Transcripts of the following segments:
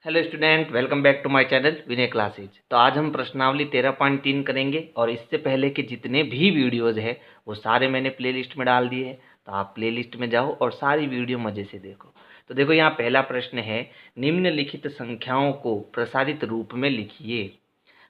Hello student, welcome back to my channel Vinay Classes. तो आज हम प्रश्नावली 13.3 करेंगे और इससे पहले के जितने भी वीडियोज़ है वो सारे मैंने प्लेलिस्ट में डाल दिए हैं। तो आप प्लेलिस्ट में जाओ और सारी वीडियो मज़े से देखो। तो देखो, यहाँ पहला प्रश्न है, निम्नलिखित संख्याओं को प्रसारित रूप में लिखिए।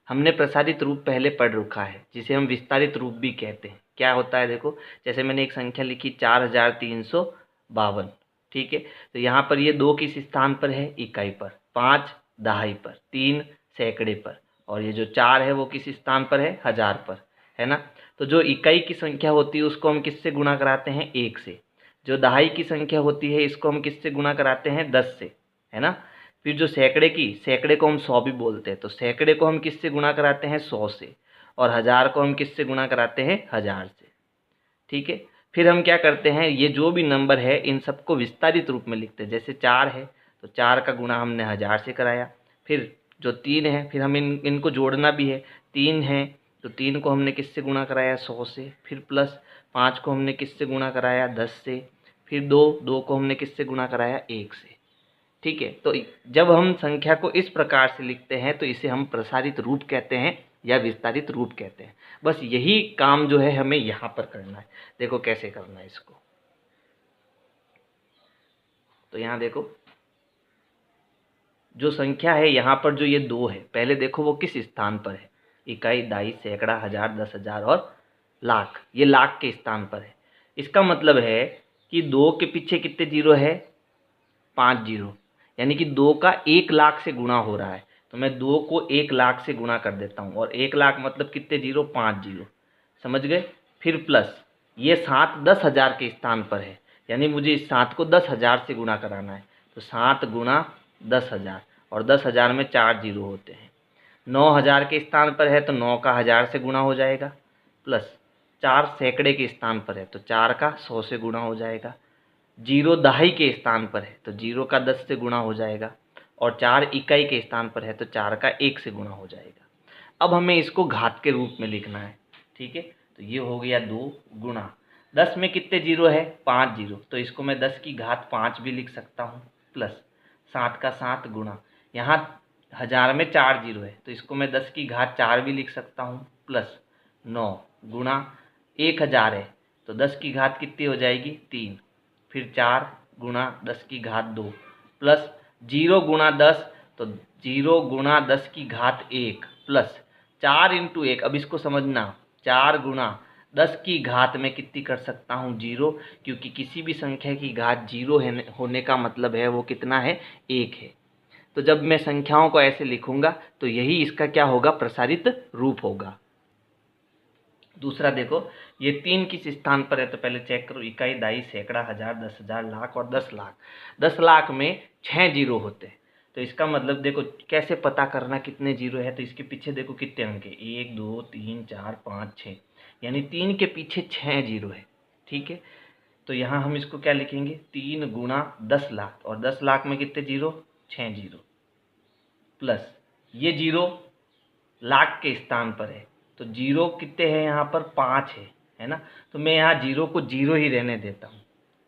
हमने प्रसारित रूप पहले पढ़ रखा है, जिसे हम विस्तारित रूप भी कहते हैं। क्या होता है देखो, जैसे मैंने एक संख्या लिखी 4352, ठीक है। तो यहाँ पर ये 2 किस स्थान पर है? इकाई पर, 5 दहाई पर, 3 सैकड़े पर, और ये जो 4 है वो किस स्थान पर है? हजार पर, है ना। तो जो इकाई की संख्या होती है उसको हम किससे गुणा कराते हैं? 1 से। जो दहाई की संख्या होती है इसको हम किससे गुणा कराते हैं? 10 से, है ना। फिर जो सैकड़े को हम 100 भी बोलते हैं, तो सैकड़े को हम किससे गुणा कराते हैं? 100 से। और हजार को हम किससे गुणा कराते हैं? 1000 से, ठीक है। फिर हम क्या करते हैं, ये जो भी नंबर है इन सबको विस्तारित रूप में लिखते हैं। जैसे 4 है तो 4 का गुणा हमने 1000 से कराया। फिर जो 3 है, फिर हम इनको जोड़ना भी है। 3 है तो 3 को हमने किससे गुणा कराया? 100 से। फिर प्लस 5 को हमने किससे गुणा कराया? 10 से। फिर 2 को हमने किससे गुणा कराया? 1 से, ठीक है। तो जब हम संख्या को इस प्रकार से लिखते हैं तो इसे हम प्रसारित रूप कहते हैं या विस्तारित रूप कहते हैं। बस यही काम जो है हमें यहाँ पर करना है। देखो कैसे करना है इसको। तो यहाँ देखो, जो संख्या है यहाँ पर जो ये 2 है, पहले देखो वो किस स्थान पर है? इकाई, दहाई, सैकड़ा, हजार, 10,000 और लाख। ये लाख के स्थान पर है। इसका मतलब है कि 2 के पीछे कितने जीरो है? 5 जीरो। यानी कि 2 का 1 लाख से गुणा हो रहा है। तो मैं 2 को 1 लाख से गुणा कर देता हूँ, और 1 लाख मतलब कितने जीरो? 5 जीरो, समझ गए। फिर प्लस ये 7 10,000 के स्थान पर है, यानी मुझे इस 7 को 10,000 से गुणा कराना है। तो 7 गुणा 10,000, और 10,000 में 4 जीरो होते हैं। 9,000 के स्थान पर है तो 9 का 1000 से गुणा हो जाएगा। प्लस 4 सैकड़े के स्थान पर है तो 4 का 100 से गुणा हो जाएगा। 0 दहाई के स्थान पर है तो 0 का 10 से गुणा हो जाएगा। और 4 इकाई के स्थान पर है तो 4 का 1 से गुणा हो जाएगा। अब हमें इसको घात के रूप में लिखना है, ठीक है। तो ये हो गया 2 गुणा 10 में कितने जीरो है? 5 जीरो, तो इसको मैं 10 की घात 5 भी लिख सकता हूँ। प्लस 7 का 7 गुणा, यहाँ 1000 में 4 जीरो है तो इसको मैं 10 की घात 4 भी लिख सकता हूँ। प्लस 9 गुणा 1000 है तो 10 की घात कितनी हो जाएगी? 3। फिर 4 गुणा 10 की घात 2, प्लस 0 गुणा 10 तो 0 गुणा 10 की घात 1, प्लस 4 इंटू 1। अब इसको समझना, 4 गुणा 10 की घात में कितनी कर सकता हूँ? 0, क्योंकि किसी भी संख्या की घात 0 होने का मतलब है वो कितना है? 1 है। तो जब मैं संख्याओं को ऐसे लिखूंगा तो यही इसका क्या होगा? प्रसारित रूप होगा। दूसरा देखो, ये 3 किस स्थान पर है? तो पहले चेक करो, इकाई, दहाई, सैकड़ा, हजार, 10,000, लाख और 10 लाख। 10 लाख में 6 जीरो होते हैं। तो इसका मतलब देखो कैसे पता करना कितने जीरो है। तो इसके पीछे देखो कितने अंक है, 1 2 3 4 5 6, यानी 3 के पीछे 6 जीरो है, ठीक है। तो यहाँ हम इसको क्या लिखेंगे? 3 गुणा 10 लाख, और 10 लाख में कितने जीरो? 6 जीरो। प्लस ये जीरो लाख के स्थान पर है तो जीरो कितने हैं यहाँ पर? 5 है ना। तो मैं यहाँ जीरो को जीरो ही रहने देता हूँ,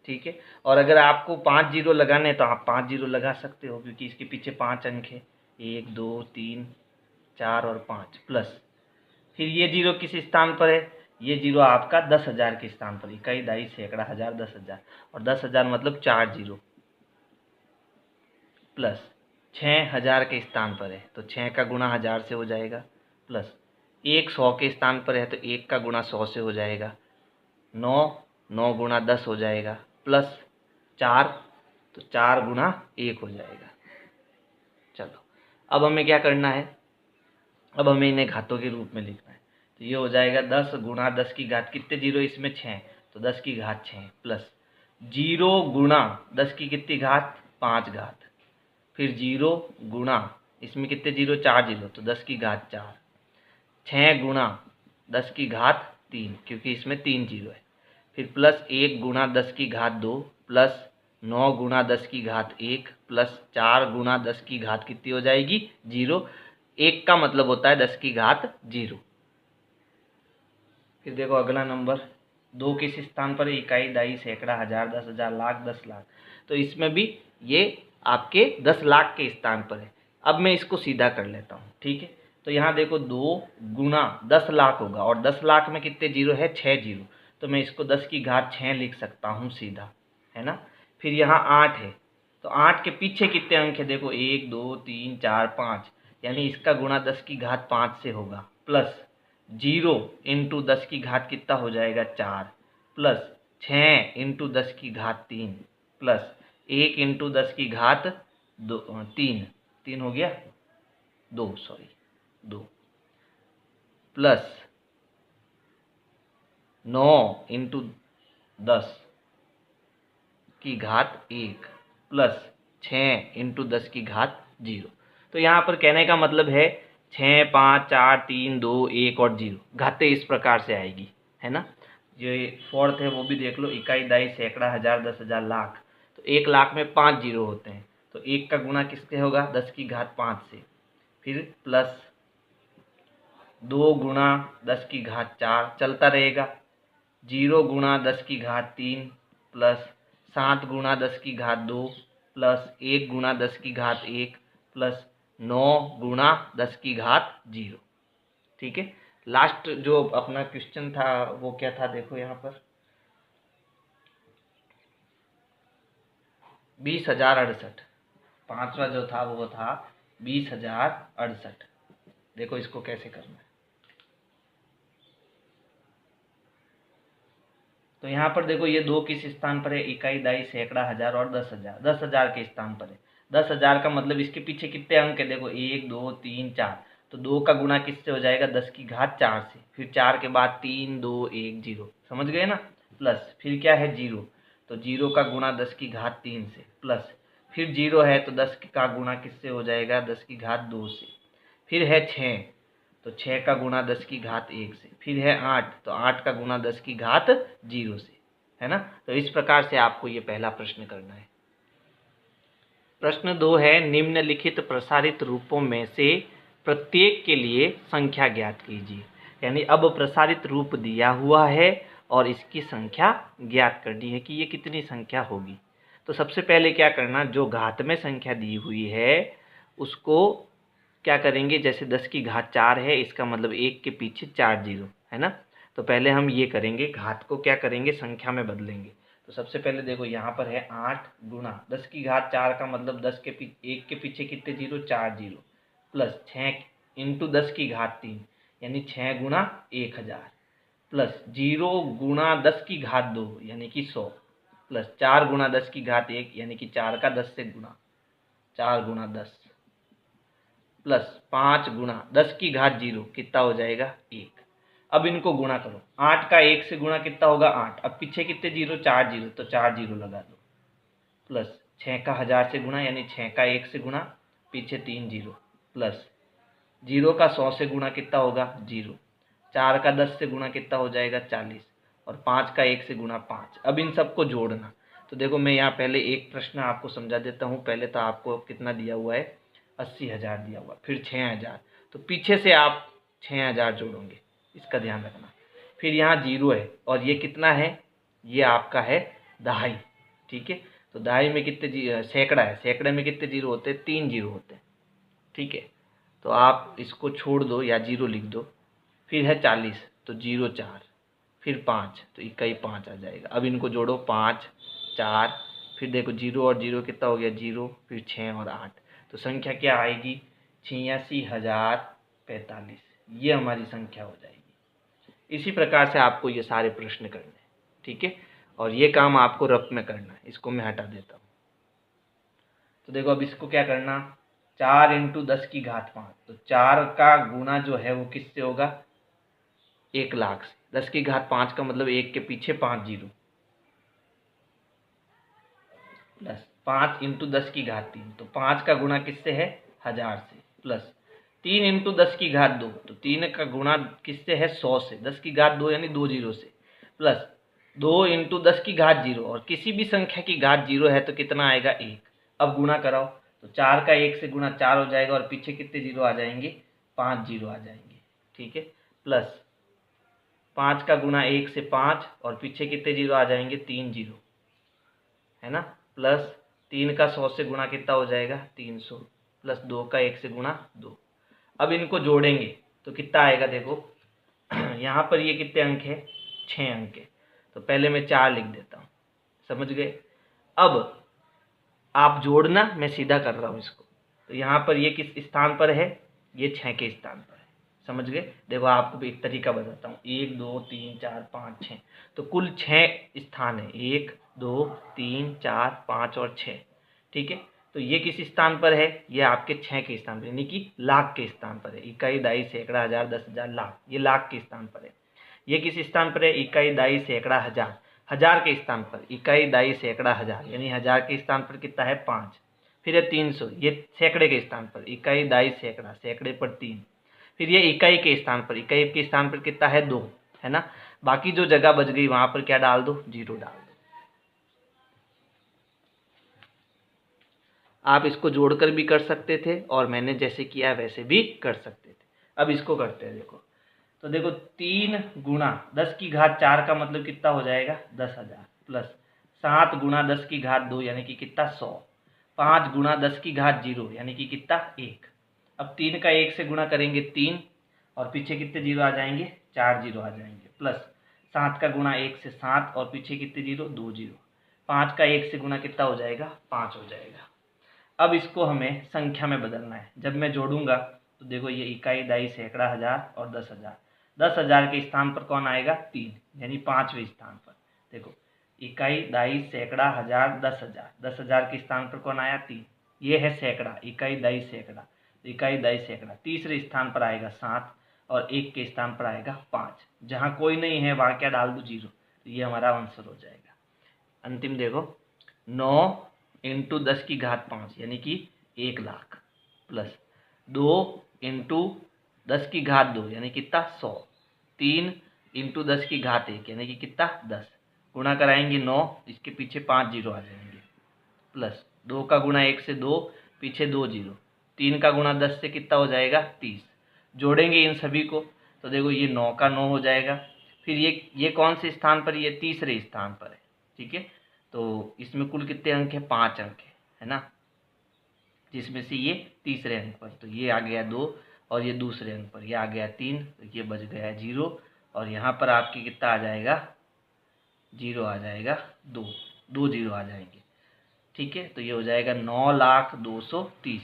ठीक है। और अगर आपको 5 जीरो लगाने हैं तो आप 5 जीरो लगा सकते हो, क्योंकि इसके पीछे 5 अंक है, 1 2 3 4 और 5। प्लस फिर ये जीरो किस स्थान पर है? ये जीरो आपका 10,000 के स्थान पर, इकाई, दहाई, सैकड़ा, हजार, 10,000, और 10,000 मतलब 4 जीरो। प्लस 6,000 के स्थान पर है तो 6 का गुणा 1000 से हो जाएगा। प्लस 1 100 के स्थान पर है तो 1 का गुणा 100 से हो जाएगा। 9 9 गुणा 10 हो जाएगा। प्लस 4 तो 4 गुणा 1 हो जाएगा। चलो, अब हमें क्या करना है? अब हमें इन्हें घातों के रूप में लिखना है। तो ये हो जाएगा 10 गुणा 10 की घात, कितने जीरो इसमें? 6, तो 10 की घात 6, प्लस 0 गुणा 10 की कितनी घात? 5 घात। फिर 0 गुणा, इसमें कितने जीरो? 4 जीरो, तो 10 की घात 4। 6 गुणा 10 की घात 3, क्योंकि इसमें 3 जीरो है। फिर प्लस 1 गुणा 10 की घात 2, प्लस 9 गुणा 10 की घात 1, प्लस 4 गुणा 10 की घात कितनी हो जाएगी? 0। 1 का मतलब होता है 10 की घात 0। फिर देखो अगला नंबर, 2 किस स्थान पर है? इकाई, दहाई, सैकड़ा, हजार, 10,000, लाख, 10 लाख। तो इसमें भी ये आपके 10 लाख के स्थान पर है। अब मैं इसको सीधा कर लेता हूँ, ठीक है। तो यहाँ देखो 2 गुना 10 लाख होगा, और 10 लाख में कितने जीरो है, 6 जीरो, तो मैं इसको 10 की घात 6 लिख सकता हूँ सीधा, है ना। फिर यहाँ 8 है, तो 8 के पीछे कितने अंक है, देखो 1 2 3 4 5, यानी इसका गुणा 10 की घात 5 से होगा, प्लस 0 इंटू 10 की घात कितना हो जाएगा 4, प्लस 6 इंटू 10 की घात 3, प्लस 1 इंटू 10 की घात 3 हो गया 2, सॉरी 2, प्लस 9 इंटू 10 की घात 1, प्लस 6 इंटू 10 की घात 0। तो यहाँ पर कहने का मतलब है 6 5 4 3 2 1 और 0, घातें इस प्रकार से आएगी, है ना। जो फोर्थ है वो भी देख लो, इकाई दाई सैकड़ा हजार 10 हजार लाख, तो 1 लाख में 5 जीरो होते हैं, तो 1 का गुणा किससे होगा, 10 की घात 5 से, फिर प्लस 2 गुणा 10 की घात 4 चलता रहेगा, 0 गुणा 10 की घात 3, प्लस 7 गुणा 10 की घात 2, प्लस 1 गुणा 10 की घात 1, प्लस 9 गुणा 10 की घात 0, ठीक है। लास्ट जो अपना क्वेश्चन था वो क्या था, देखो यहाँ पर 20,068, पांचवा जो था वो था 20,068। देखो इसको कैसे करना है, तो यहाँ पर देखो ये 2 किस स्थान पर है, इकाई दाई सैकड़ा हजार और 10,000, 10,000 के स्थान पर है। 10,000 का मतलब इसके पीछे कितने अंक है, देखो 1 2 3 4, तो 2 का गुणा किससे हो जाएगा, 10 की घात 4 से, फिर 4 के बाद 3 2 1 0, समझ गए ना। प्लस फिर क्या है 0, तो 0 का गुणा 10 की घात 3 से, प्लस फिर 0 है तो 10 का गुणा किससे हो जाएगा, 10 की घात 2 से, फिर है 6, तो 6 का गुणा 10 की घात 1 से, फिर है 8, तो 8 का गुणा 10 की घात 0 से, है ना। तो इस प्रकार से आपको ये पहला प्रश्न करना है। प्रश्न 2 है, निम्नलिखित प्रसारित रूपों में से प्रत्येक के लिए संख्या ज्ञात कीजिए। यानी अब प्रसारित रूप दिया हुआ है और इसकी संख्या ज्ञात करनी है कि ये कितनी संख्या होगी। तो सबसे पहले क्या करना, जो घात में संख्या दी हुई है उसको क्या करेंगे, जैसे 10 की घात 4 है, इसका मतलब 1 के पीछे 4 जीरो, है ना। तो पहले हम ये करेंगे, घात को क्या करेंगे, संख्या में बदलेंगे। तो सबसे पहले देखो यहाँ पर है 8 गुना 10 की घात 4 का मतलब 10 के पीछे 1 के पीछे कितने जीरो, 4 जीरो, प्लस 6 इंटू 10 की घात 3, यानी 6 गुना 1000, प्लस 0 गुना 10 की घात 2 यानी कि 100, प्लस 4 गुना 10 की घात 1 यानी कि 4 का 10 से गुना, 4 गुना 10, प्लस 5 गुना 10 की घात 0 कितना हो जाएगा 1। अब इनको गुणा करो, 8 का 1 से गुणा कितना होगा 8, अब पीछे कितने जीरो, 4 जीरो, तो 4 जीरो लगा दो, प्लस 6 का 1000 से गुणा यानी 6 का 1 से गुणा, पीछे 3 जीरो, प्लस 0 का 100 से गुणा कितना होगा 0, 4 का 10 से गुणा कितना हो जाएगा 40, और 5 का 1 से गुणा 5। अब इन सबको जोड़ना, तो देखो मैं यहाँ पहले एक प्रश्न आपको समझा देता हूँ। पहले तो आपको कितना दिया हुआ है, 80,000 दिया हुआ, फिर 6,000, तो पीछे से आप 6,000 जोड़ोगे, इसका ध्यान रखना। फिर यहाँ 0 है और ये कितना है, ये आपका है दहाई, ठीक है। तो दहाई में कितने सैकड़ा है, सैकड़े में कितने जीरो होते हैं, 3 जीरो होते हैं, ठीक है। तो आप इसको छोड़ दो या 0 लिख दो। फिर है 40, तो 0 4, फिर 5, तो इकाई 5 आ जाएगा। अब इनको जोड़ो 5 4, फिर देखो 0 और 0 कितना हो गया 0, फिर 6 और 8, तो संख्या क्या आएगी 86,045, ये हमारी संख्या हो जाएगी। इसी प्रकार से आपको ये सारे प्रश्न करने हैं, ठीक है। और ये काम आपको रफ में करना है, इसको मैं हटा देता हूँ। तो देखो अब इसको क्या करना, 4 इंटू 10 की घात 5, तो 4 का गुणा जो है वो किससे होगा 1 लाख से, 10 की घात 5 का मतलब 1 के पीछे 5 जीरो, प्लस 5 इंटू 10 की घात 3, तो 5 का गुणा किससे है 1000 से, प्लस 3 इंटू 10 की घात 2, तो 3 का गुणा किससे है 100 से, 10 की घात 2 यानी 2 जीरो से, प्लस 2 इंटू 10 की घात 0, और किसी भी संख्या की घात 0 है तो कितना आएगा 1। अब गुणा कराओ, तो 4 का 1 से गुणा 4 हो जाएगा, और पीछे कितने जीरो आ जाएंगे 5 जीरो आ जाएंगे, ठीक है। प्लस 5 का गुणा 1 से 5, और पीछे कितने जीरो आ जाएंगे 3 जीरो, है ना। प्लस 3 का 100 से गुणा कितना हो जाएगा 300, प्लस 2 का 1 से गुणा 2। अब इनको जोड़ेंगे तो कितना आएगा देखो, यहाँ पर ये कितने अंक है, 6 अंक है, तो पहले मैं 4 लिख देता हूँ, समझ गए। अब आप जोड़ना, मैं सीधा कर रहा हूँ इसको, तो यहाँ पर ये किस स्थान पर है, ये 6 के स्थान पर है, समझ गए। देखो आपको एक तरीका बताता हूँ, 1 2 3 4 5 6, तो कुल 6 स्थान है, 1 2 3 4 5 और 6, ठीक है। तो ये किस स्थान पर है, ये आपके 6 के स्थान पर, यानी कि लाख के स्थान पर है। इकाई, दाई, सैकड़ा, हजार, 10,000, लाख, ये लाख के स्थान पर है। ये किस स्थान पर है, इकाई, दाई, सैकड़ा, हजार, हजार के स्थान पर, इकाई, दाई, सैकड़ा, हजार, यानी हजार के स्थान पर कितना है 5। फिर है 300, ये सैकड़े के स्थान पर, इकाई, दाई, सैकड़ा, सैकड़े पर 3। फिर ये इकाई के स्थान पर, इकाई के स्थान पर कितना है 2, है ना। बाकी जो जगह बच गई वहां पर क्या डाल दो, 0 डाल दो। आप इसको जोड़कर भी कर सकते थे और मैंने जैसे किया वैसे भी कर सकते थे। अब इसको करते हैं, देखो तो देखो 3 गुणा 10 की घात 4 का मतलब कितना हो जाएगा, 10,000, प्लस 7 गुणा 10 की घात 2 यानी कि कितना 100, 5 गुणा 10 की घात 0 यानी कि कितना 1। अब 3 का 1 से गुणा करेंगे 3, और पीछे कितने 0 आ जाएंगे, 4 0 आ जाएंगे, प्लस 7 का गुणा 1 से 7, और पीछे कितने 0, 2 0। 5 का 1 से गुणा कितना हो जाएगा, 5 हो जाएगा। अब इसको हमें संख्या में बदलना है। जब मैं जोड़ूंगा तो देखो ये इकाई, दाई, सैकड़ा, हजार और 10,000, 10,000 के स्थान पर कौन आएगा, 3, यानी 5वें स्थान पर। देखो इकाई, दाई, सैकड़ा, हजार, 10,000, 10,000 के स्थान पर कौन आया, 3, ये है सैकड़ा, इकाई, दाई, सैकड़ा, इकाई, दाई, सैकड़ा। तीसरे स्थान पर आएगा 7, और 1 के स्थान पर आएगा 5। जहाँ कोई नहीं है वहाँ क्या डाल दो, 0, तो ये हमारा आंसर हो जाएगा। अंतिम देखो 9 इंटू 10 की घात 5 यानी कि 1 लाख, प्लस 2 इंटू 10 की घात 2 यानी कितना 100, 3 इंटू 10 की घात 1 यानी कि कितना 10, गुणा कराएंगे 9, इसके पीछे 5 0 आ जाएंगे, प्लस 2 का गुणा 1 से 2, पीछे 2 0, 3 का गुणा 10 से कितना हो जाएगा 30। जोड़ेंगे इन सभी को तो देखो ये 9 का 9 हो जाएगा। फिर ये कौन से स्थान पर, ये तीसरे स्थान पर है, ठीक है। तो इसमें कुल कितने अंक है, 5 अंक है ना, जिसमें से ये तीसरे अंक पर, तो ये आ गया 2, और ये दूसरे अंक पर ये आ गया 3, तो ये बच गया 0, और यहाँ पर आपकी कितना आ जाएगा, 0 आ जाएगा, 2 2 0 आ जाएंगे, ठीक है। तो ये हो जाएगा 9,02,30,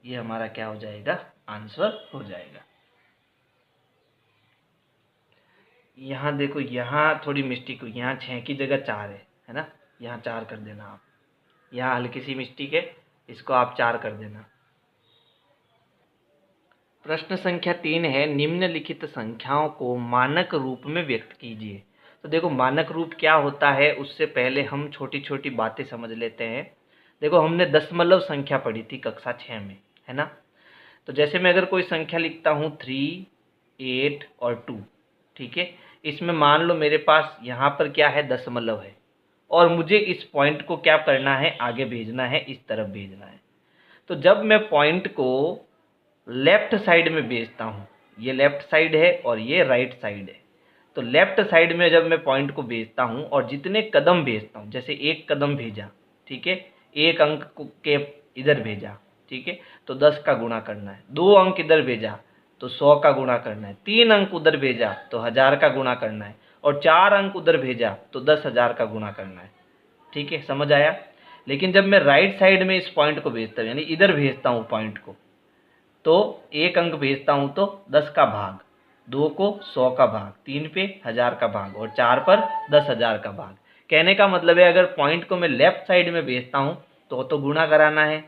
ये हमारा क्या हो जाएगा, आंसर हो जाएगा। यहाँ देखो यहाँ थोड़ी मिस्टेक हुई, यहाँ 6 की जगह 4 है ना, यहाँ 4 कर देना आप, यहाँ हल्की सी मिस्टेक है, इसको आप 4 कर देना। प्रश्न संख्या 3 है, निम्नलिखित संख्याओं को मानक रूप में व्यक्त कीजिए। तो देखो मानक रूप क्या होता है, उससे पहले हम छोटी छोटी बातें समझ लेते हैं। देखो हमने दशमलव संख्या पढ़ी थी कक्षा 6 में, है ना। तो जैसे मैं अगर कोई संख्या लिखता हूँ 3, 8 और 2, ठीक है, इसमें मान लो मेरे पास यहाँ पर क्या है, दशमलव है, और मुझे इस पॉइंट को क्या करना है, आगे भेजना है, इस तरफ भेजना है। तो जब मैं पॉइंट को लेफ्ट साइड में भेजता हूँ, ये लेफ्ट साइड है और ये राइट साइड है, तो लेफ्ट साइड में जब मैं पॉइंट को भेजता हूँ और जितने कदम भेजता हूँ, जैसे 1 कदम भेजा, ठीक है, 1 अंक के इधर भेजा, ठीक है, तो 10 का गुणा करना है, 2 अंक इधर भेजा तो 100 का गुणा करना है, 3 अंक उधर भेजा तो 1000 का गुणा करना है, और 4 अंक उधर भेजा तो 10,000 का गुणा करना है, ठीक है, समझ आया। लेकिन जब मैं राइट साइड में इस पॉइंट को भेजता हूँ, यानी इधर भेजता हूँ पॉइंट को, तो 1 अंक भेजता हूँ तो 10 का भाग, 2 को 100 का भाग, 3 पे 1000 का भाग, और 4 पर 10,000 का भाग। कहने का मतलब है अगर पॉइंट को मैं लेफ्ट साइड में भेजता हूँ तो गुणा कराना है,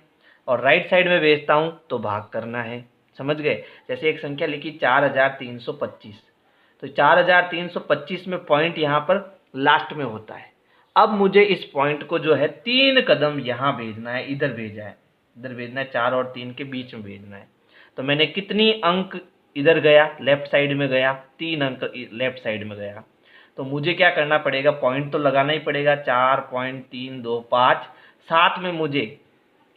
और राइट साइड में भेजता हूँ तो भाग करना है, समझ गए। जैसे एक संख्या लिखी 4,325, तो 4,325 में पॉइंट यहाँ पर लास्ट में होता है। अब मुझे इस पॉइंट को जो है 3 कदम यहाँ भेजना है, इधर भेजा है, इधर भेजना है, 4 और 3 के बीच में भेजना है। तो मैंने कितनी अंक इधर गया, लेफ्ट साइड में गया, 3 अंक लेफ्ट साइड में गया। तो मुझे क्या करना पड़ेगा, पॉइंट तो लगाना ही पड़ेगा, 4.325, साथ में मुझे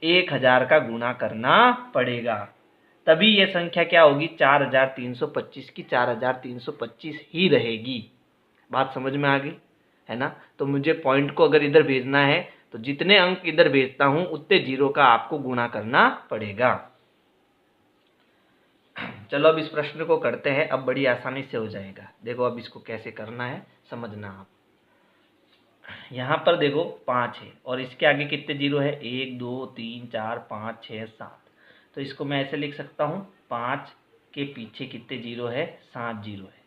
1000 का गुणा करना पड़ेगा, तभी ये संख्या क्या होगी, 4,325 की 4,325 ही रहेगी। बात समझ में आ गई है ना। तो मुझे पॉइंट को अगर इधर भेजना है तो जितने अंक इधर भेजता हूं उतने जीरो का आपको गुणा करना पड़ेगा। चलो अब इस प्रश्न को करते हैं, अब बड़ी आसानी से हो जाएगा। देखो अब इसको कैसे करना है समझना आप। यहाँ पर देखो 5 है और इसके आगे कितने जीरो है, 1 2 3 4 5 6 7। तो इसको मैं ऐसे लिख सकता हूँ, 5 के पीछे कितने जीरो है, 7 जीरो है।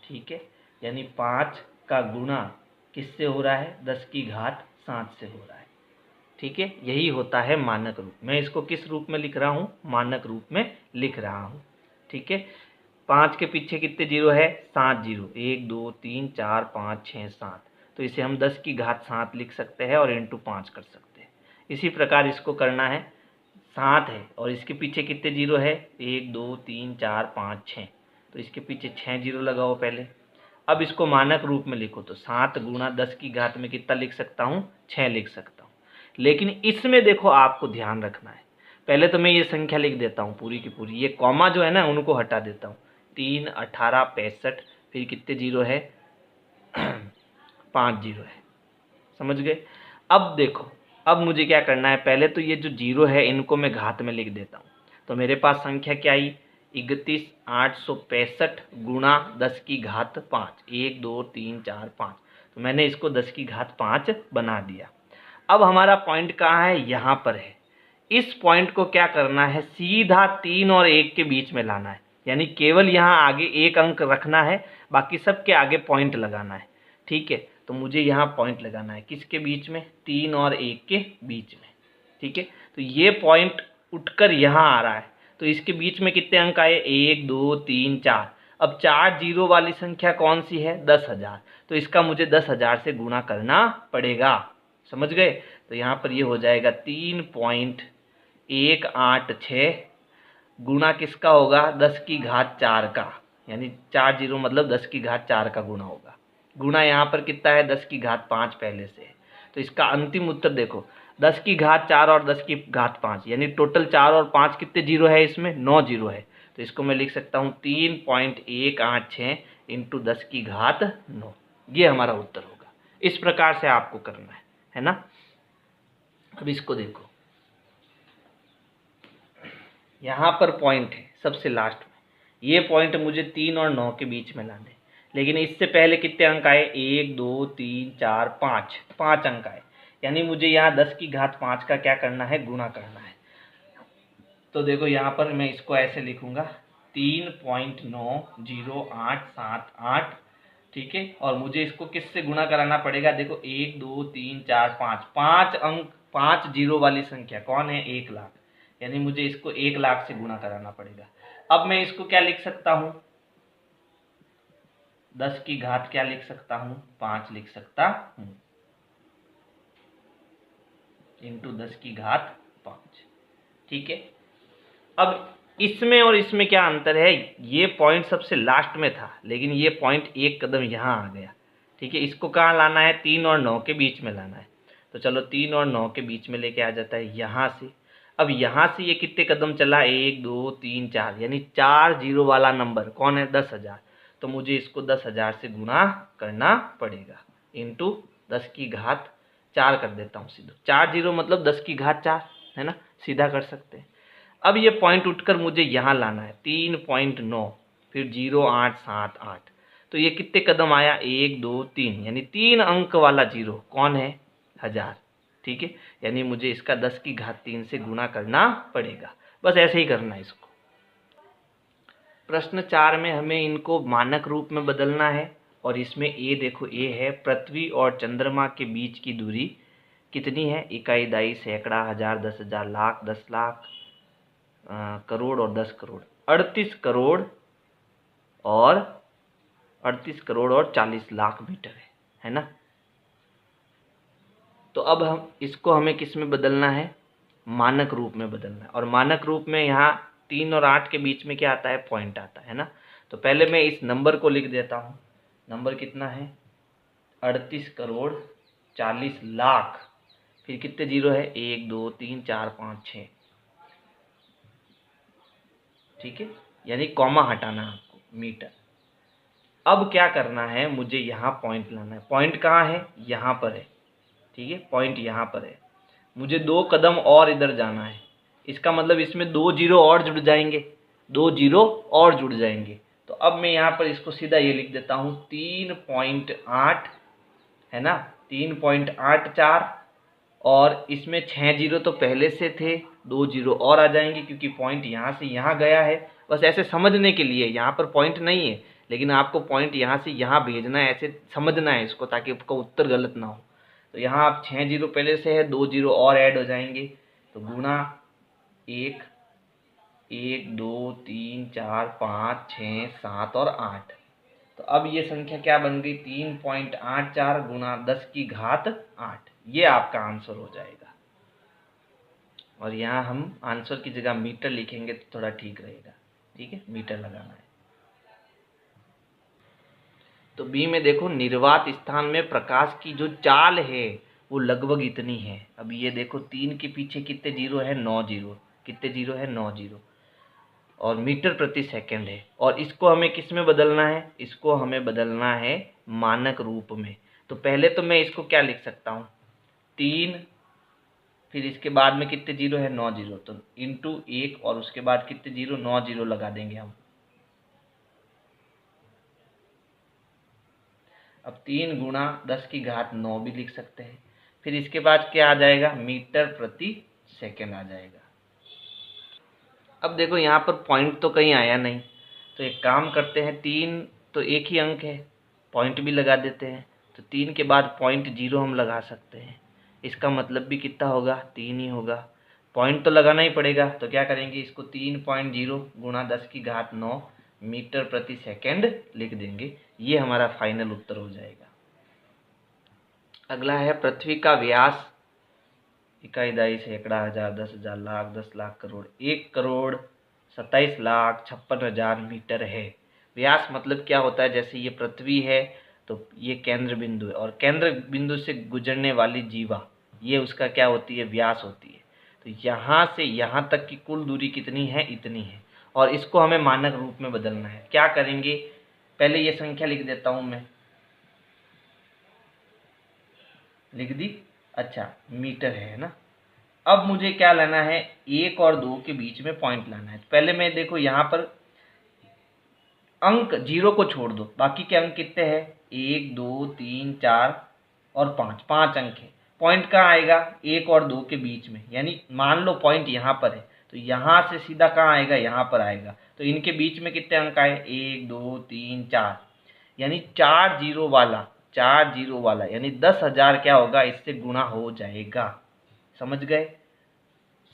ठीक है, यानी 5 का गुणा किससे हो रहा है, 10 की घात 7 से हो रहा है। ठीक है, यही होता है मानक रूप। मैं इसको किस रूप में लिख रहा हूँ, मानक रूप में लिख रहा हूँ। ठीक है, 5 के पीछे कितने जीरो है, 7 जीरो, 1 2 3 4 5 6 7। तो इसे हम 10 की घात 7 लिख सकते हैं और इंटू 5 कर सकते हैं। इसी प्रकार इसको करना है, 7 है और इसके पीछे कितने जीरो है, 1 2 3 4 5 6। तो इसके पीछे 6 जीरो लगाओ पहले। अब इसको मानक रूप में लिखो तो 7 गुणा 10 की घात में कितना लिख सकता हूँ, 6 लिख सकता हूँ। लेकिन इसमें देखो आपको ध्यान रखना है, पहले तो मैं ये संख्या लिख देता हूँ पूरी की पूरी, ये कॉमा जो है ना उनको हटा देता हूँ। 3 18 65, फिर कितने जीरो है 5 जीरो है। समझ गए। अब देखो, अब मुझे क्या करना है, पहले तो ये जो जीरो है इनको मैं घात में लिख देता हूँ। तो मेरे पास संख्या क्या आई, 31,865 गुणा 10 की घात 5, 1 2 3 4 5। तो मैंने इसको 10 की घात 5 बना दिया। अब हमारा पॉइंट कहाँ है, यहाँ पर है। इस पॉइंट को क्या करना है, सीधा 3 और 1 के बीच में लाना है। यानी केवल यहाँ आगे एक अंक रखना है, बाकी सब के आगे पॉइंट लगाना है। ठीक है, तो मुझे यहाँ पॉइंट लगाना है किसके बीच में, 3 और 1 के बीच में। ठीक है, तो ये पॉइंट उठकर यहाँ आ रहा है, तो इसके बीच में कितने अंक आए, 1 2 3 4। अब 4 जीरो वाली संख्या कौन सी है, 10,000। तो इसका मुझे 10,000 से गुणा करना पड़ेगा। समझ गए। तो यहाँ पर ये हो जाएगा 3.186 गुणा किसका होगा, 10 की घात 4 का, यानी 4 जीरो मतलब 10 की घात 4 का गुणा होगा। गुणा यहाँ पर कितना है, 10 की घात 5 पहले से है। तो इसका अंतिम उत्तर देखो, 10 की घात 4 और 10 की घात 5, यानी टोटल 4 और 5 कितने जीरो है, इसमें 9 जीरो है। तो इसको मैं लिख सकता हूँ 3.186 इंटू 10 की घात 9। ये हमारा उत्तर होगा। इस प्रकार से आपको करना है ना। अब इसको देखो, यहाँ पर पॉइंट है सबसे लास्ट में, ये पॉइंट मुझे 3 और 9 के बीच में लाने, लेकिन इससे पहले कितने अंक आए, 1 2 3 4 5, 5 अंक आए। यानी मुझे यहाँ 10 की घात 5 का क्या करना है, गुणा करना है। तो देखो यहाँ पर मैं इसको ऐसे लिखूंगा, 3.9087 ठीक है, और मुझे इसको किससे गुणा कराना पड़ेगा, देखो 1 2 3 4 5, 5 अंक 5 जीरो वाली संख्या कौन है, 1 लाख। यानी मुझे इसको 1 लाख से गुणा कराना पड़ेगा। अब मैं इसको क्या लिख सकता हूँ, 10 की घात क्या लिख सकता हूँ, 5 लिख सकता हूँ, इंटू 10 की घात 5। ठीक है, अब इसमें और इसमें क्या अंतर है, ये पॉइंट सबसे लास्ट में था, लेकिन ये पॉइंट एक कदम यहाँ आ गया। ठीक है, इसको कहाँ लाना है, 3 और 9 के बीच में लाना है। तो चलो 3 और 9 के बीच में लेके आ जाता है यहाँ से। अब यहाँ से ये कितने कदम चला, 1 2 3 4, यानी 4 जीरो वाला नंबर कौन है, 10,000। तो मुझे इसको 10,000 से गुणा करना पड़ेगा, इंटू 10 की घात 4 कर देता हूँ सीधा। 4 जीरो मतलब 10 की घात 4 है ना, सीधा कर सकते हैं। अब ये पॉइंट उठकर मुझे यहाँ लाना है, 3.9 फिर 0878। तो ये कितने कदम आया, 1 2 3, यानी 3 अंक वाला जीरो कौन है, 1000। ठीक है, यानी मुझे इसका 10 की घात 3 से गुणा करना पड़ेगा। बस ऐसे ही करना है इसको। प्रश्न 4 में हमें इनको मानक रूप में बदलना है, और इसमें ए देखो, ए है पृथ्वी और चंद्रमा के बीच की दूरी कितनी है, इकाई, दाई, सैकड़ा, हजार, 10,000, लाख, 10 लाख, करोड़ और 10 करोड़, 38 करोड़ और 40 लाख मीटर है ना। तो अब हम इसको हमें किस में बदलना है, मानक रूप में बदलना है। और मानक रूप में यहाँ 3 और 8 के बीच में क्या आता है, पॉइंट आता है ना। तो पहले मैं इस नंबर को लिख देता हूँ, नंबर कितना है, 38 करोड़ 40 लाख, फिर कितने जीरो है, 1 2 3 4 5 6। ठीक है, यानी कॉमा हटाना है आपको, मीटर। अब क्या करना है, मुझे यहाँ पॉइंट लाना है। पॉइंट कहाँ है, यहाँ पर है। ठीक है, पॉइंट यहाँ पर है, मुझे 2 कदम और इधर जाना है, इसका मतलब इसमें 2 जीरो और जुड़ जाएंगे, 2 जीरो और जुड़ जाएंगे। तो अब मैं यहाँ पर इसको सीधा ये लिख देता हूँ 3.8 है ना, 3.84 और इसमें 6 जीरो तो पहले से थे, 2 जीरो और आ जाएंगे क्योंकि पॉइंट यहाँ से यहाँ गया है। बस ऐसे समझने के लिए, यहाँ पर पॉइंट नहीं है लेकिन आपको पॉइंट यहाँ से यहाँ भेजना है, ऐसे समझना है इसको ताकि आपका उत्तर गलत ना हो। तो यहाँ आप 6 जीरो पहले से है, 2 जीरो और ऐड हो जाएंगे, तो गुणा 1 1 2 3 4 5 6 7 और 8। तो अब ये संख्या क्या बन गई, 3.84 गुणा 10 की घात 8, ये आपका आंसर हो जाएगा। और यहाँ हम आंसर की जगह मीटर लिखेंगे तो थोड़ा ठीक रहेगा, ठीक है, मीटर लगाना है। तो बी में देखो, निर्वात स्थान में प्रकाश की जो चाल है वो लगभग इतनी है। अब ये देखो 3 के पीछे कितने जीरो है, 9 जीरो, कितने जीरो है, 9 जीरो, और मीटर प्रति सेकंड है। और इसको हमें किस में बदलना है, इसको हमें बदलना है मानक रूप में। तो पहले तो मैं इसको क्या लिख सकता हूँ, 3, फिर इसके बाद में कितने जीरो है, 9 जीरो, तो इंटू 1 और उसके बाद कितने जीरो, 9 जीरो लगा देंगे हम। अब 3 गुणा 10 की घात 9 भी लिख सकते हैं। फिर इसके बाद क्या आ जाएगा, मीटर प्रति सेकंड आ जाएगा। अब देखो यहाँ पर पॉइंट तो कहीं आया नहीं, तो एक काम करते हैं, 3 तो एक ही अंक है, पॉइंट भी लगा देते हैं। तो 3 के बाद पॉइंट जीरो हम लगा सकते हैं, इसका मतलब भी कितना होगा, 3 ही होगा। पॉइंट तो लगाना ही पड़ेगा, तो क्या करेंगे, इसको 3.0 गुणा 10 की घात 9 मीटर प्रति सेकंड लिख देंगे। ये हमारा फाइनल उत्तर हो जाएगा। अगला है पृथ्वी का व्यास, इकाई दाई सैकड़ा हजार 10,000 लाख 10 लाख करोड़ 1,27,56,000 मीटर है। व्यास मतलब क्या होता है, जैसे ये पृथ्वी है तो ये केंद्र बिंदु है, और केंद्र बिंदु से गुजरने वाली जीवा, ये उसका क्या होती है, व्यास होती है। तो यहाँ से यहाँ तक की कुल दूरी कितनी है, इतनी है, और इसको हमें मानक रूप में बदलना है। क्या करेंगे, पहले ये संख्या लिख देता हूँ मैं, लिख दी, अच्छा मीटर है ना। अब मुझे क्या लाना है, 1 और 2 के बीच में पॉइंट लाना है। पहले मैं देखो यहाँ पर अंक जीरो को छोड़ दो, बाकी के अंक कितने हैं, 1 2 3 4 और 5, 5 अंक है। पॉइंट कहाँ आएगा, 1 और 2 के बीच में, यानी मान लो पॉइंट यहाँ पर है तो यहाँ से सीधा कहाँ आएगा, यहाँ पर आएगा। तो इनके बीच में कितने अंक आए, 1 2 3 4, यानी 4 जीरो वाला, 4 जीरो वाला, यानी 10,000 क्या होगा, इससे गुणा हो जाएगा। समझ गए,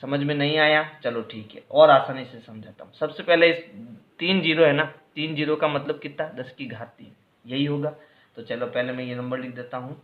समझ में नहीं आया, चलो ठीक है, और आसानी से समझाता हूँ। सबसे पहले इस 3 जीरो है ना, 3 जीरो का मतलब कितना, 10 की घात 3, यही होगा। तो चलो पहले मैं ये नंबर लिख देता हूँ,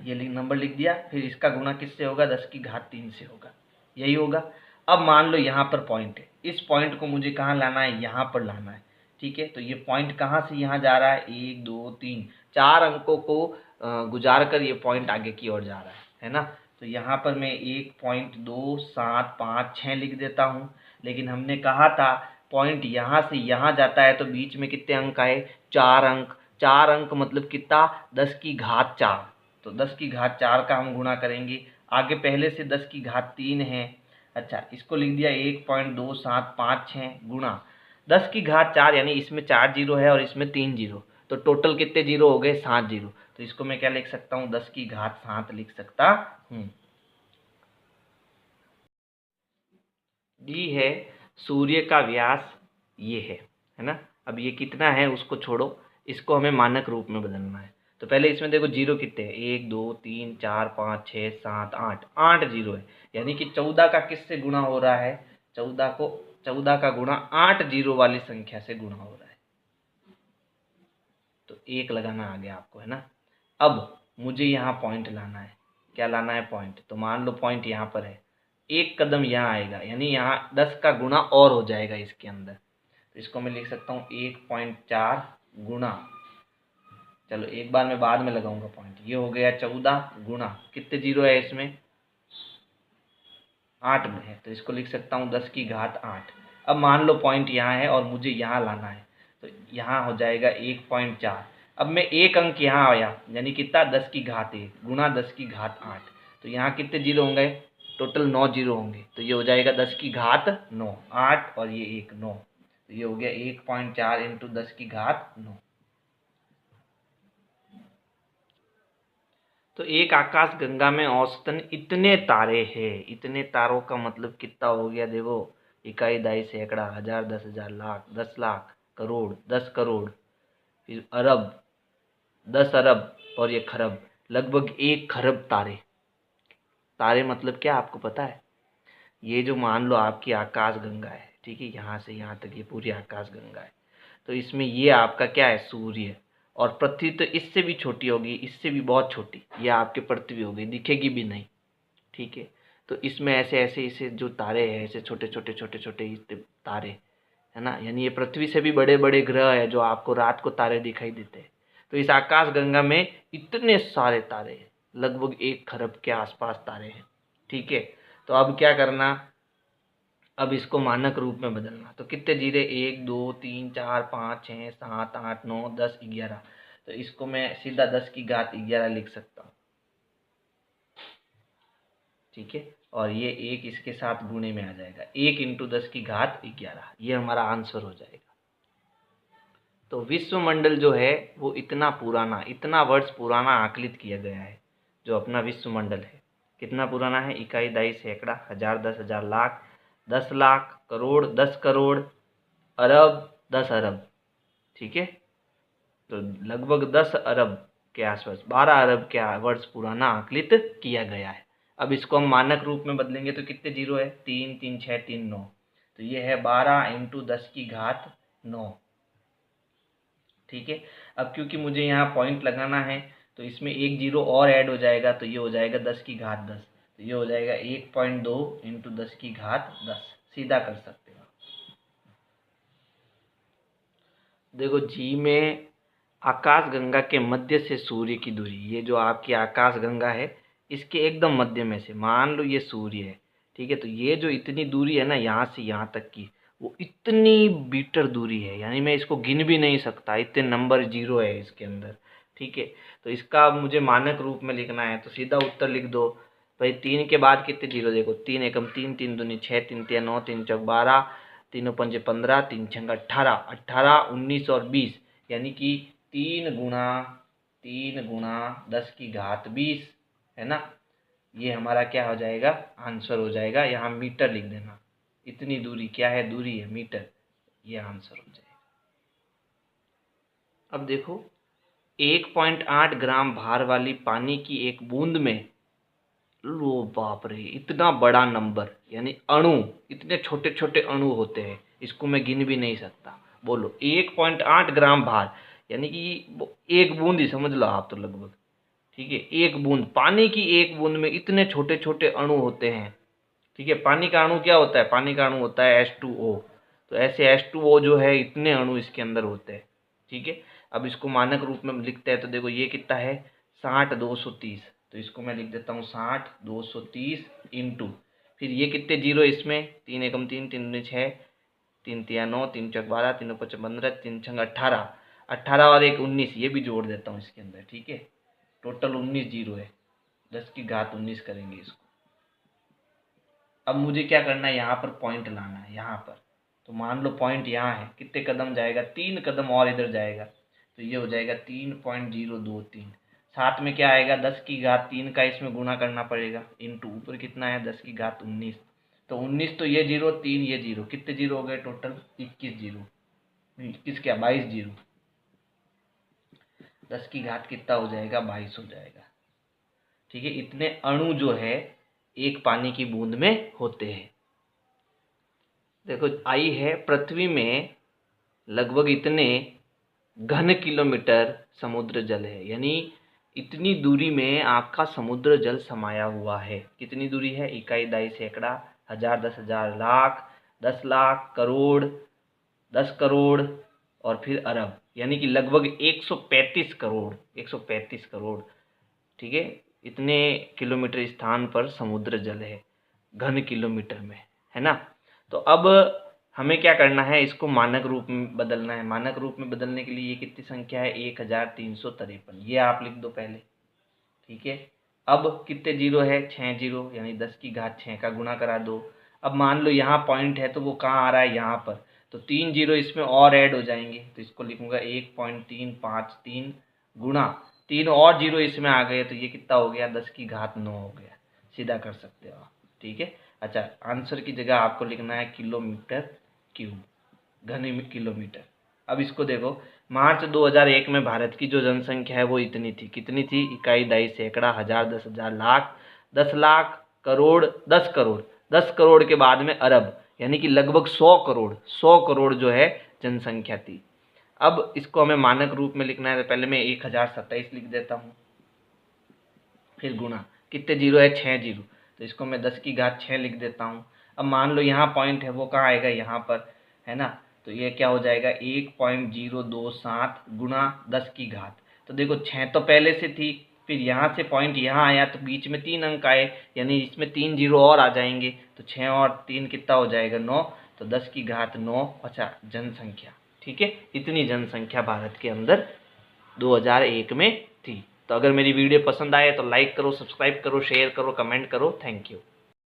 ये नंबर लिख दिया, फिर इसका गुणा किससे होगा, 10 की घात 3 से होगा, यही होगा। अब मान लो यहाँ पर पॉइंट है, इस पॉइंट को मुझे कहाँ लाना है, यहाँ पर लाना है, ठीक है। तो ये पॉइंट कहाँ से यहाँ जा रहा है, 1 2 3 4 अंकों को गुजार कर ये पॉइंट आगे की ओर जा रहा है ना। तो यहाँ पर मैं 1.275 लिख देता हूँ, लेकिन हमने कहा था पॉइंट यहाँ से यहाँ जाता है तो बीच में कितने अंक आए, 4 अंक। 4 अंक मतलब कितना, 10 की घात 4। तो 10 की घात 4 का हम गुणा करेंगे, आगे पहले से 10 की घात 3 है, अच्छा इसको लिख दिया 1.2756 गुणा 10 की घात 4, यानी इसमें 4 जीरो है और इसमें 3 जीरो, तो टोटल कितने जीरो हो गए, 7 जीरो। तो इसको मैं क्या लिख सकता हूँ, 10 की घात 7 लिख सकता हूँ। डी है, सूर्य का व्यास ये है ना। अब ये कितना है उसको छोड़ो, इसको हमें मानक रूप में बदलना है। तो पहले इसमें देखो जीरो कितने हैं, 1 2 3 4 5 6 7 8, 8 जीरो है, यानी कि 14 का किससे गुणा हो रहा है, 14 का गुणा 8 जीरो वाली संख्या से गुणा हो रहा है। तो 1 लगाना आ गया आपको, है ना। अब मुझे यहाँ पॉइंट लाना है, क्या लाना है, पॉइंट। तो मान लो पॉइंट यहाँ पर है, एक कदम यहाँ आएगा, यानी यहाँ 10 का गुणा और हो जाएगा इसके अंदर। तो इसको मैं लिख सकता हूँ 1.4 गुणा, चलो एक बार मैं बाद में लगाऊंगा पॉइंट, ये हो गया 14 गुणा कितने जीरो है इसमें, 8 में है, तो इसको लिख सकता हूँ 10 की घात 8। अब मान लो पॉइंट यहाँ है और मुझे यहाँ लाना है, तो यहाँ हो जाएगा 1.4, अब मैं एक अंक यहाँ आया, यानी कितना 10 की घात 1 गुणा 10 की घात 8, तो यहाँ कितने जीरो होंगे, टोटल 9 जीरो होंगे। तो ये हो जाएगा 10 की घात 9, 8 और ये 1 9, तो ये हो गया 1.4 इंटू 10 की घात 9। तो एक आकाश गंगा में औसतन इतने तारे हैं। इतने तारों का मतलब कितना हो गया, देखो, इकाई, दहाई, सैकड़ा, हजार, 10,000, लाख, 10 लाख, करोड़, 10 करोड़, फिर अरब, 10 अरब और ये खरब, लगभग 1 खरब तारे। तारे मतलब क्या आपको पता है? ये जो मान लो आपकी आकाश गंगा है, ठीक है, यहाँ से यहाँ तक ये पूरी आकाश गंगा है, तो इसमें ये आपका क्या है, सूर्य। और पृथ्वी तो इससे भी छोटी होगी, इससे भी बहुत छोटी, ये आपकी पृथ्वी होगी, दिखेगी भी नहीं, ठीक है। तो इसमें ऐसे ऐसे इसे जो तारे हैं, ऐसे छोटे छोटे छोटे छोटे तारे, है ना, यानी ये पृथ्वी से भी बड़े बड़े ग्रह है जो आपको रात को तारे दिखाई देते हैं। तो इस आकाश गंगा में इतने सारे तारे हैं, लगभग 1 खरब के आसपास तारे हैं, ठीक है। तो अब क्या करना, अब इसको मानक रूप में बदलना। तो कितने जीरे, 1 2 3 4 5 6 7 8 9 10 11, तो इसको मैं सीधा 10 की घात 11 लिख सकता हूँ, ठीक है। और ये 1 इसके साथ गुणे में आ जाएगा, 1 इंटू 10 की घात 11, ये हमारा आंसर हो जाएगा। तो विश्वमंडल जो है वो इतना पुराना, इतना वर्ष पुराना आकलित किया गया है। जो अपना विश्वमंडल है कितना पुराना है, इकाई, दहाई, सैकड़ा, हजार, 10,000, लाख, 10 लाख, करोड़, 10 करोड़, अरब, 10 अरब, ठीक है। तो लगभग 10 अरब के आसपास, 12 अरब के वर्ष पुराना आकलित किया गया है। अब इसको हम मानक रूप में बदलेंगे तो कितने जीरो है, 3 3 6 3 9, तो ये है 12 इंटू 10 की घात 9, ठीक है। अब क्योंकि मुझे यहाँ पॉइंट लगाना है तो इसमें 1 जीरो और ऐड हो जाएगा, तो ये हो जाएगा 10 की घात 10, तो ये हो जाएगा 1.2 इंटू 10 की घात 10, सीधा कर सकते हो। देखो जी में आकाश गंगा के मध्य से सूर्य की दूरी, ये जो आपकी आकाश गंगा है इसके एकदम मध्य में से मान लो ये सूर्य है, ठीक है। तो ये जो इतनी दूरी है ना यहाँ से यहाँ तक की, वो इतनी मीटर दूरी है, यानी मैं इसको गिन भी नहीं सकता, इतने नंबर जीरो है इसके अंदर, ठीक है। तो इसका मुझे मानक रूप में लिखना है, तो सीधा उत्तर लिख दो भाई। 3 के बाद कितने जीरो, देखो 3 एकम 3, 3 दूनी 6, 3 तिया 9, 3 चौक 12, 3 पंजे 15, 3 छंग 18, 18 19 और 20, यानी कि 3 गुणा 10 की घात 20, है ना। ये हमारा क्या हो जाएगा, आंसर हो जाएगा। यहाँ मीटर लिख देना, इतनी दूरी क्या है, दूरी है मीटर, ये आंसर हो जाएगा। अब देखो 1.8 ग्राम भार वाली पानी की एक बूंद में, लो बाप रे, इतना बड़ा नंबर, यानी अणु, इतने छोटे छोटे अणु होते हैं, इसको मैं गिन भी नहीं सकता। बोलो 1.8 ग्राम भार, यानी कि एक बूंद ही समझ लो आप, तो लगभग, ठीक है, एक बूंद पानी की, एक बूंद में इतने छोटे छोटे अणु होते हैं, ठीक है। पानी का अणु क्या होता है, पानी का अणु होता है H2O, तो ऐसे H2O जो है इतने अणु इसके अंदर होते हैं, ठीक है। अब इसको मानक रूप में लिखते हैं, तो देखो ये कितना है, 60/230, तो इसको मैं लिख देता हूँ 60/230 इंटू, फिर ये कितने जीरो इसमें, 3 एकम 3, 3 दूनी 6, 3 तिया 9, 3 चौक 12, 3 पंच 15, 3 छंग 18, 18 और 1 19, ये भी जोड़ देता हूँ इसके अंदर, ठीक है। टोटल 19 जीरो है, 10 की घात 19 करेंगे इसको। अब मुझे क्या करना है, यहाँ पर पॉइंट लाना है, यहाँ पर। तो मान लो पॉइंट यहाँ है, कितने कदम जाएगा, 3 कदम और इधर जाएगा, तो ये हो जाएगा 3.023। साथ में क्या आएगा, 10 की घात 3 का इसमें गुणा करना पड़ेगा, इंटू ऊपर कितना है 10 की घात 19, तो 19, तो ये जीरो 3 ये जीरो, कितने जीरो हो गए टोटल, 21 जीरो, 21 क्या 22 जीरो, 10 की घात कितना हो जाएगा, 22 हो जाएगा, ठीक है। इतने अणु जो है एक पानी की बूंद में होते हैं। देखो आई है पृथ्वी में लगभग इतने घन किलोमीटर समुद्र जल है, यानी इतनी दूरी में आपका समुद्र जल समाया हुआ है। कितनी दूरी है, इकाई, दहाई, सैकड़ा, हजार, 10,000, लाख, 10 लाख, करोड़, 10 करोड़ और फिर अरब, यानी कि लगभग 135 करोड़, 135 करोड़, ठीक है। इतने किलोमीटर स्थान पर समुद्र जल है, घन किलोमीटर में, है ना। तो अब हमें क्या करना है, इसको मानक रूप में बदलना है। मानक रूप में बदलने के लिए ये कितनी संख्या है, 1353, ये आप लिख दो पहले, ठीक है। अब कितने जीरो है, 6 जीरो, यानी 10 की घात 6 का गुणा करा दो। अब मान लो यहाँ पॉइंट है तो वो कहाँ आ रहा है, यहाँ पर, तो 3 जीरो इसमें और ऐड हो जाएंगे, तो इसको लिखूंगा 1.353 गुणा 3 और जीरो इसमें आ गए, तो ये कितना हो गया, 10 की घात 9 हो गया। सीधा कर सकते हो आप, ठीक है। अच्छा, आंसर की जगह आपको लिखना है किलोमीटर क्यूब, घन किलोमीटर। अब इसको देखो, मार्च 2001 में भारत की जो जनसंख्या है वो इतनी थी, कितनी थी, इकाई, दहाई, सैकड़ा, हजार, 10,000, लाख, 10 लाख, करोड़, 10 करोड़, 10 करोड़ के बाद में अरब, यानी कि लगभग 100 करोड़ जो है जनसंख्या थी। अब इसको हमें मानक रूप में लिखना है, तो पहले मैं 1027 लिख देता हूँ, फिर गुणा, कितने जीरो है, 6 जीरो, तो इसको मैं 10 की घात 6 लिख देता हूँ। अब मान लो यहाँ पॉइंट है वो कहाँ आएगा, यहाँ पर है ना, तो ये क्या हो जाएगा, 1.027 गुणा 10 की घात। तो देखो 6 तो पहले से थी, फिर यहाँ से पॉइंट यहाँ आया तो बीच में 3 अंक आए, यानी इसमें 3 जीरो और आ जाएंगे, तो 6 और 3 कितना हो जाएगा, 9, तो 10 की घात 9। अच्छा, जनसंख्या, ठीक है, इतनी जनसंख्या भारत के अंदर 2001 में थी। तो अगर मेरी वीडियो पसंद आए तो लाइक करो, सब्सक्राइब करो, शेयर करो, कमेंट करो। Thank you.